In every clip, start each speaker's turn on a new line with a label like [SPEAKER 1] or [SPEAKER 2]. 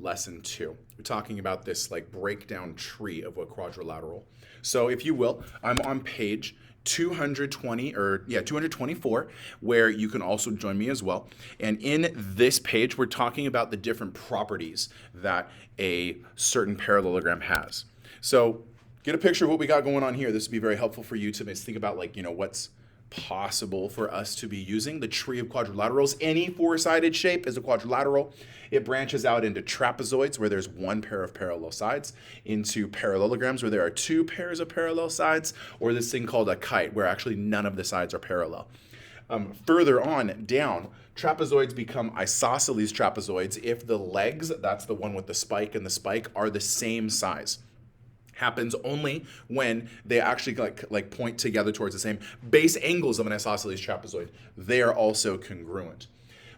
[SPEAKER 1] lesson 2. We're talking about this like breakdown tree of a quadrilateral. So if you will, I'm on page 224, where you can also join me as well. And in this page, we're talking about the different properties that a certain parallelogram has. So get a picture of what we got going on here. This would be very helpful for you to think about, like, what's possible for us to be using. The tree of quadrilaterals. Any four-sided shape is a quadrilateral. It branches out into trapezoids, where there's one pair of parallel sides, into parallelograms, where there are two pairs of parallel sides, or this thing called a kite, where actually none of the sides are parallel. Further on down, trapezoids become isosceles trapezoids if the legs, that's the one with the spike and the spike, are the same size. Happens only when they actually like point together towards the same base angles of an isosceles trapezoid. They are also congruent.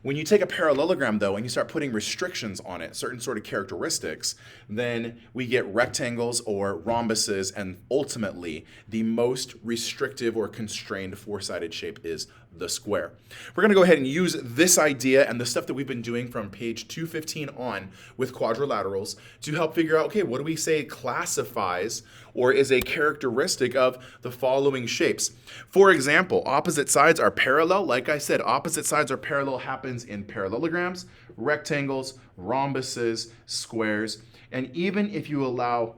[SPEAKER 1] When you take a parallelogram, though, and you start putting restrictions on it, certain sort of characteristics, then we get rectangles or rhombuses, and ultimately, the most restrictive or constrained four-sided shape is the square. We're going to go ahead and use this idea and the stuff that we've been doing from page 215 on with quadrilaterals to help figure out, okay, what do we say classifies or is a characteristic of the following shapes? For example, opposite sides are parallel. Like I said, opposite sides are parallel happens in parallelograms, rectangles, rhombuses, squares, and even if you allow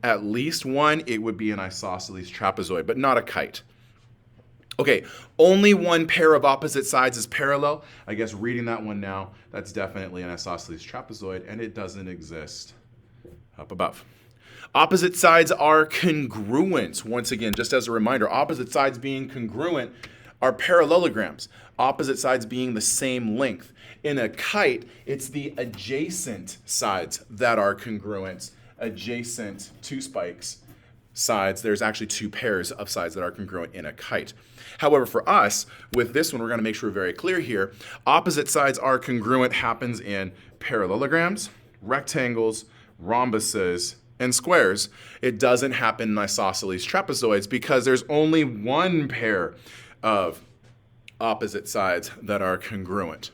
[SPEAKER 1] at least one, it would be an isosceles trapezoid, but not a kite. Okay, only one pair of opposite sides is parallel. I guess reading that one now, that's definitely an isosceles trapezoid, and it doesn't exist up above. Opposite sides are congruent. Once again, just as a reminder, opposite sides being congruent are parallelograms, opposite sides being the same length. In a kite, it's the adjacent sides that are congruent. Adjacent two spikes sides, there's actually two pairs of sides that are congruent in a kite. However, for us, with this one, we're going to make sure we're very clear here. Opposite sides are congruent happens in parallelograms, rectangles, rhombuses, and squares. It doesn't happen in isosceles trapezoids because there's only one pair of opposite sides that are congruent.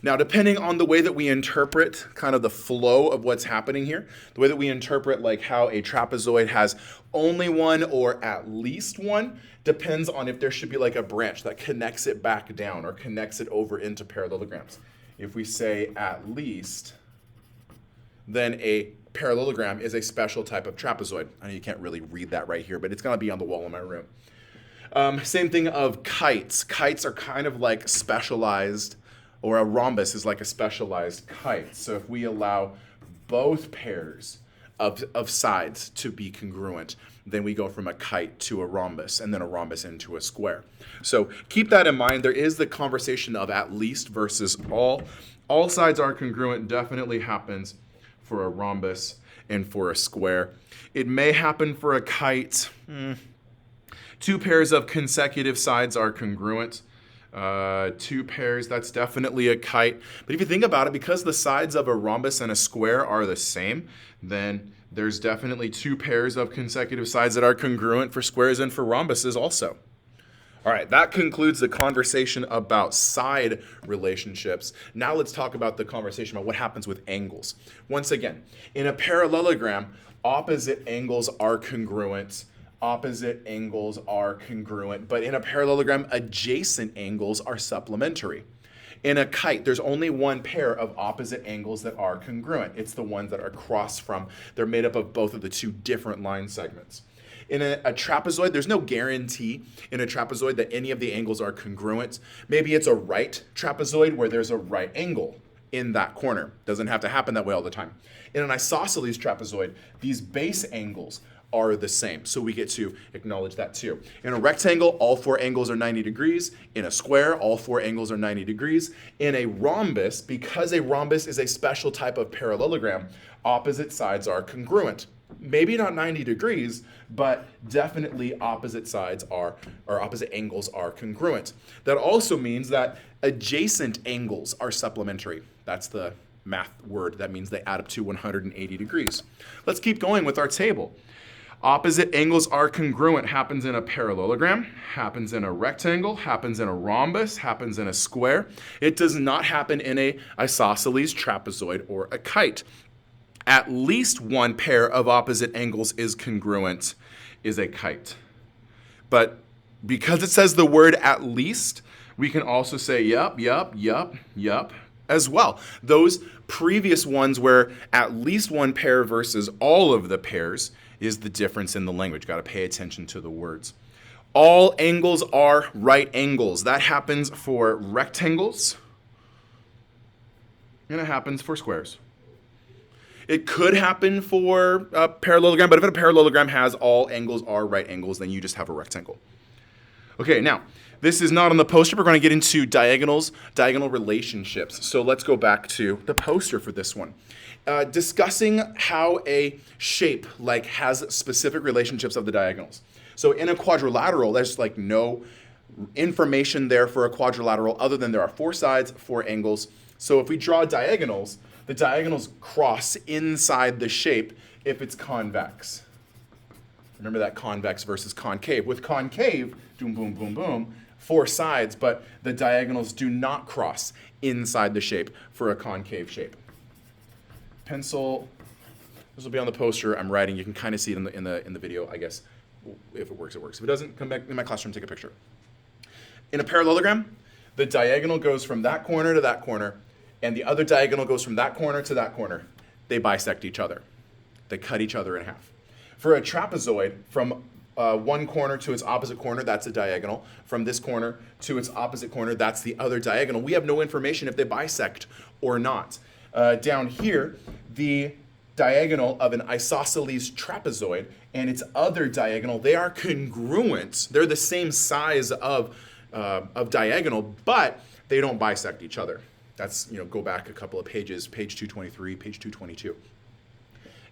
[SPEAKER 1] Now, depending on the way that we interpret kind of the flow of what's happening here, the way that we interpret like how a trapezoid has only one or at least one, depends on if there should be like a branch that connects it back down or connects it over into parallelograms. If we say at least, then a parallelogram is a special type of trapezoid. I know you can't really read that right here, but it's going to be on the wall in my room. Same thing of kites. Kites are kind of like specialized, or a rhombus is like a specialized kite. So if we allow both pairs of sides to be congruent, then we go from a kite to a rhombus, and then a rhombus into a square. So keep that in mind. There is the conversation of at least versus all. All sides are congruent definitely happens for a rhombus and for a square. It may happen for a kite. Two pairs of consecutive sides are congruent. Two pairs, that's definitely a kite. But if you think about it, because the sides of a rhombus and a square are the same, then there's definitely two pairs of consecutive sides that are congruent for squares and for rhombuses also. All right, that concludes the conversation about side relationships. Now let's talk about the conversation about what happens with angles. Once again, in a parallelogram, opposite angles are congruent. Opposite angles are congruent, but in a parallelogram, adjacent angles are supplementary. In a kite, there's only one pair of opposite angles that are congruent. It's the ones that are across from. They're made up of both of the two different line segments. In a trapezoid, there's no guarantee in a trapezoid that any of the angles are congruent. Maybe it's a right trapezoid where there's a right angle in that corner. Doesn't have to happen that way all the time. In an isosceles trapezoid, these base angles are the same. So we get to acknowledge that too. In a rectangle, all four angles are 90 degrees. In a square, all four angles are 90 degrees. In a rhombus, because a rhombus is a special type of parallelogram, opposite sides are congruent. Maybe not 90 degrees, but definitely opposite sides are, or opposite angles are congruent. That also means that adjacent angles are supplementary. That's the math word. That means they add up to 180 degrees. Let's keep going with our table. Opposite angles are congruent happens in a parallelogram, happens in a rectangle, happens in a rhombus, happens in a square. It does not happen in a isosceles, trapezoid, or a kite. At least one pair of opposite angles is congruent is a kite. But because it says the word at least, we can also say yup as well. Those previous ones where at least one pair versus all of the pairs is the difference in the language. Got to pay attention to the words. All angles are right angles. That happens for rectangles, and it happens for squares. It could happen for a parallelogram, but if a parallelogram has all angles are right angles, then you just have a rectangle. Okay, now, this is not on the poster. We're going to get into diagonals, diagonal relationships. So let's go back to the poster for this one. Discussing how a shape has specific relationships of the diagonals. So in a quadrilateral, there's no information there for a quadrilateral other than there are 4 sides, 4 angles. So if we draw diagonals, the diagonals cross inside the shape if it's convex. Remember that convex versus concave. With concave, boom, boom, boom, boom, 4 sides, but the diagonals do not cross inside the shape for a concave shape. Pencil, this will be on the poster I'm writing. You can kind of see it in the video, I guess. If it works, it works. If it doesn't, come back in my classroom, take a picture. In a parallelogram, the diagonal goes from that corner to that corner, and the other diagonal goes from that corner to that corner. They bisect each other. They cut each other in half. For a trapezoid, from one corner to its opposite corner, that's a diagonal. From this corner to its opposite corner, that's the other diagonal. We have no information if they bisect or not. Down here, the diagonal of an isosceles trapezoid and its other diagonal, they are congruent. They're the same size of diagonal, but they don't bisect each other. That's, go back a couple of pages, page 223, page 222.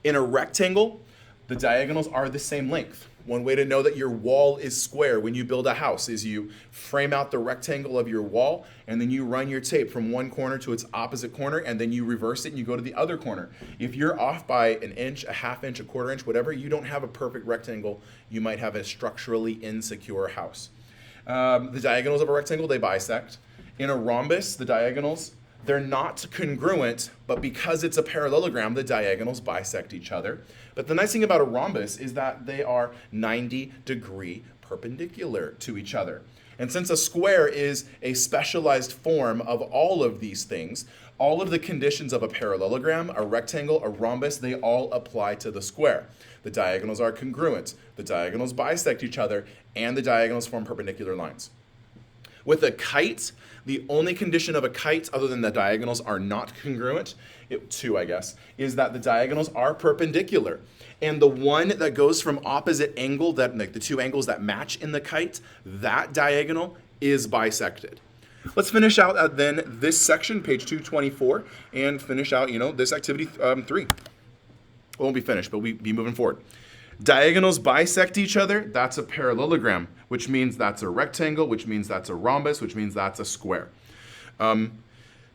[SPEAKER 1] In a rectangle, the diagonals are the same length. One way to know that your wall is square when you build a house is you frame out the rectangle of your wall, and then you run your tape from one corner to its opposite corner, and then you reverse it and you go to the other corner. If you're off by an inch, a half inch, a quarter inch, whatever, you don't have a perfect rectangle. You might have a structurally insecure house. The diagonals of a rectangle, they bisect. In a rhombus, the diagonals, they're not congruent, but because it's a parallelogram, the diagonals bisect each other. But the nice thing about a rhombus is that they are 90-degree perpendicular to each other. And since a square is a specialized form of all of these things, all of the conditions of a parallelogram, a rectangle, a rhombus, they all apply to the square. The diagonals are congruent, the diagonals bisect each other, and the diagonals form perpendicular lines. With a kite, the only condition of a kite, other than the diagonals are not congruent, two I guess, is that the diagonals are perpendicular. And the one that goes from opposite angle, the 2 angles that match in the kite, that diagonal is bisected. Let's finish out then this section, page 224, and finish out, this activity 3. It won't be finished, but we'll be moving forward. Diagonals bisect each other, that's a parallelogram, which means that's a rectangle, which means that's a rhombus, which means that's a square.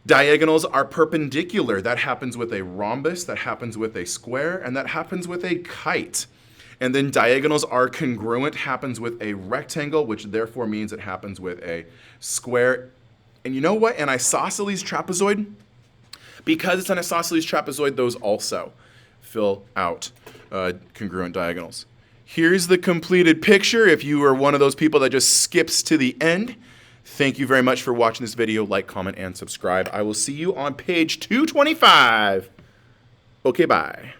[SPEAKER 1] Diagonals are perpendicular. That happens with a rhombus, that happens with a square, and that happens with a kite. And then diagonals are congruent, happens with a rectangle, which therefore means it happens with a square. And you know what? An isosceles trapezoid, because it's an isosceles trapezoid, those also fill out congruent diagonals. Here's the completed picture. If you are one of those people that just skips to the end, thank you very much for watching this video. Like, comment, and subscribe. I will see you on page 225. Okay, bye.